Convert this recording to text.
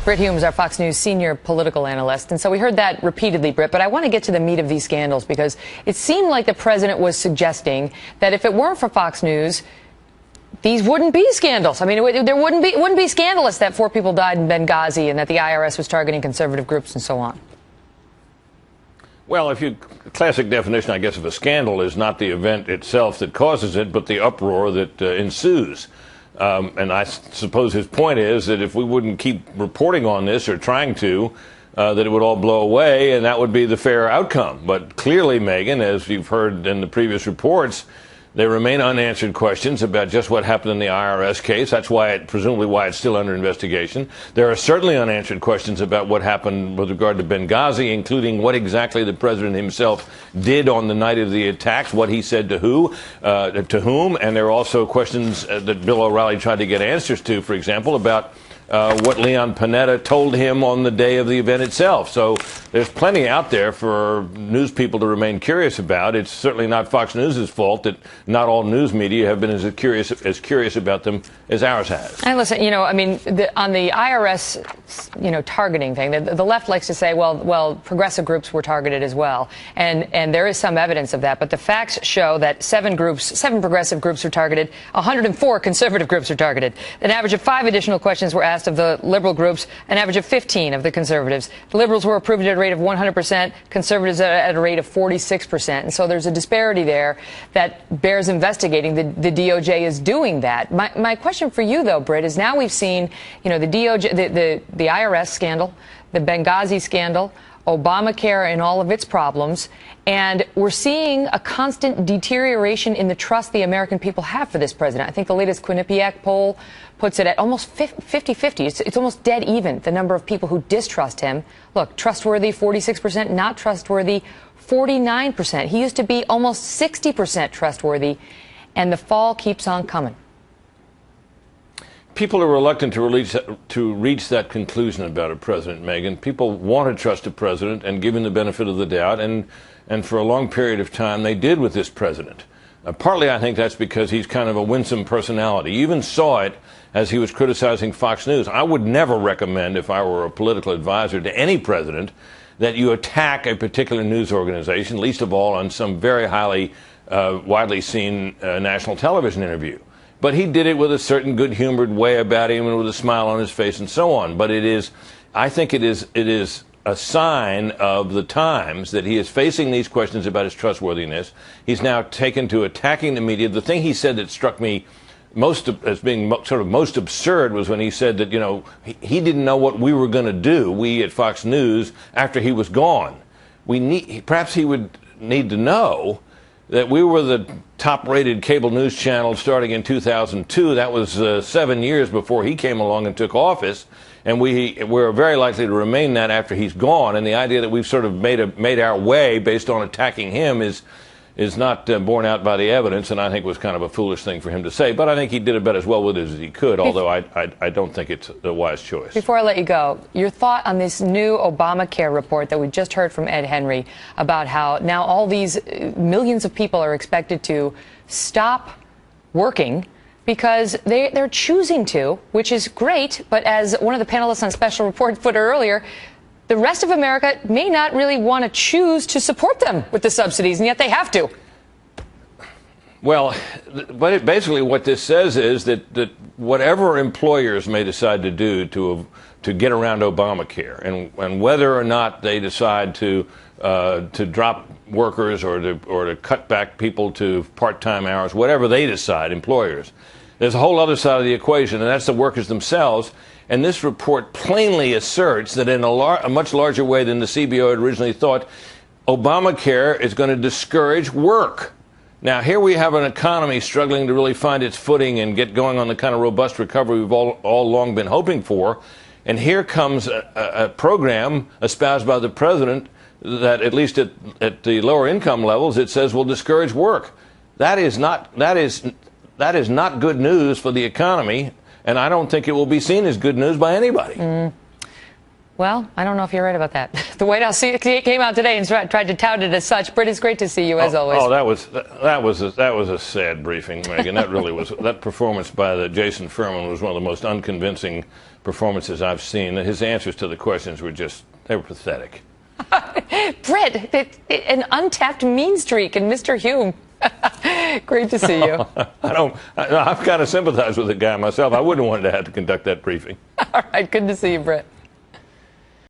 Brit Hume is our Fox News senior political analyst. And so we heard that repeatedly, Brit, but I want to get to the meat of these scandals because it seemed like the president was suggesting that if it weren't for Fox News, these wouldn't be scandals. I mean, it wouldn't be scandalous that 4 people died in Benghazi and that the IRS was targeting conservative groups and so on. Well, classic definition, I guess, of a scandal is not the event itself that causes it, but the uproar that ensues. And I suppose his point is that if we wouldn't keep reporting on this or trying to, that it would all blow away, and that would be the fair outcome. But clearly, Megan, as you've heard in the previous reports, there remain unanswered questions about just what happened in the IRS case. That's presumably why it's still under investigation. There are certainly unanswered questions about what happened with regard to Benghazi, including what exactly the president himself did on the night of the attacks, what he said to whom. And there are also questions that Bill O'Reilly tried to get answers to, for example, about what Leon Panetta told him on the day of the event itself. So there's plenty out there for news people to remain curious about. It's certainly not Fox News' fault that not all news media have been as curious about them as ours has. And listen, on the IRS, targeting thing, the left likes to say, well, progressive groups were targeted as well. And there is some evidence of that. But the facts show that 7 progressive groups were targeted, 104 conservative groups were targeted. An average of 5 additional questions were asked of the liberal groups, an average of 15 of the conservatives. The liberals were approved at a rate of 100%, conservatives at a rate of 46%. And so there's a disparity there that bears investigating. The DOJ is doing that. My question for you, though, Britt, is now we've seen, the DOJ, the IRS scandal, the Benghazi scandal, Obamacare and all of its problems, and we're seeing a constant deterioration in the trust the American people have for this president. I think the latest Quinnipiac poll puts it at almost 50-50. It's almost dead even, the number of people who distrust him. Look, trustworthy, 46%, not trustworthy, 49%. He used to be almost 60% trustworthy, and the fall keeps on coming. People are reluctant to reach that conclusion about a president, Megan. People want to trust a president and give him the benefit of the doubt, and for a long period of time they did with this president. Partly, I think that's because he's kind of a winsome personality. You even saw it as he was criticizing Fox News. I would never recommend, if I were a political advisor to any president, that you attack a particular news organization, least of all on some very highly, widely seen national television interview. But he did it with a certain good-humored way about him and with a smile on his face and so on. But I think it is a sign of the times that he is facing these questions about his trustworthiness. He's now taken to attacking the media. The thing he said that struck me as being sort of most absurd was when he said that, he didn't know what we were going to do, we at Fox News, after he was gone. Perhaps he would need to know that we were the top-rated cable news channel starting in 2002. That was 7 years before he came along and took office, and we're very likely to remain that after he's gone. And the idea that we've sort of made our way based on attacking him is not borne out by the evidence, and I think was kind of a foolish thing for him to say. But I think he did about as well with it as he could, although I don't think it's a wise choice. Before I let you go, your thought on this new Obamacare report that we just heard from Ed Henry about how now all these millions of people are expected to stop working because they're choosing to, which is great. But as one of the panelists on Special Report put earlier, the rest of America may not really want to choose to support them with the subsidies, and yet they have to. Well, but basically what this says is that whatever employers may decide to do to get around Obamacare, and whether or not they decide to drop workers or to cut back people to part-time hours, whatever they decide, employers, there's a whole other side of the equation, and that's the workers themselves. And this report plainly asserts that in a much larger way than the CBO had originally thought, Obamacare is going to discourage work. Now, here we have an economy struggling to really find its footing and get going on the kind of robust recovery we've all long been hoping for. And here comes a program espoused by the president that, at least at the lower income levels, it says will discourage work. That is not good news for the economy. And I don't think it will be seen as good news by anybody. Well, I don't know if you're right about that. The White House came out today and tried to tout it as such. Britt, it's great to see you, as always. Oh, that was a sad briefing, Megan. That really was. That performance by Jason Furman was one of the most unconvincing performances I've seen. His answers to the questions were they were pathetic. Brit, an untapped mean streak in Mr. Hume. Great to see you. I've kind of sympathized with the guy myself. I wouldn't want to have to conduct that briefing. All right, good to see you, Brit.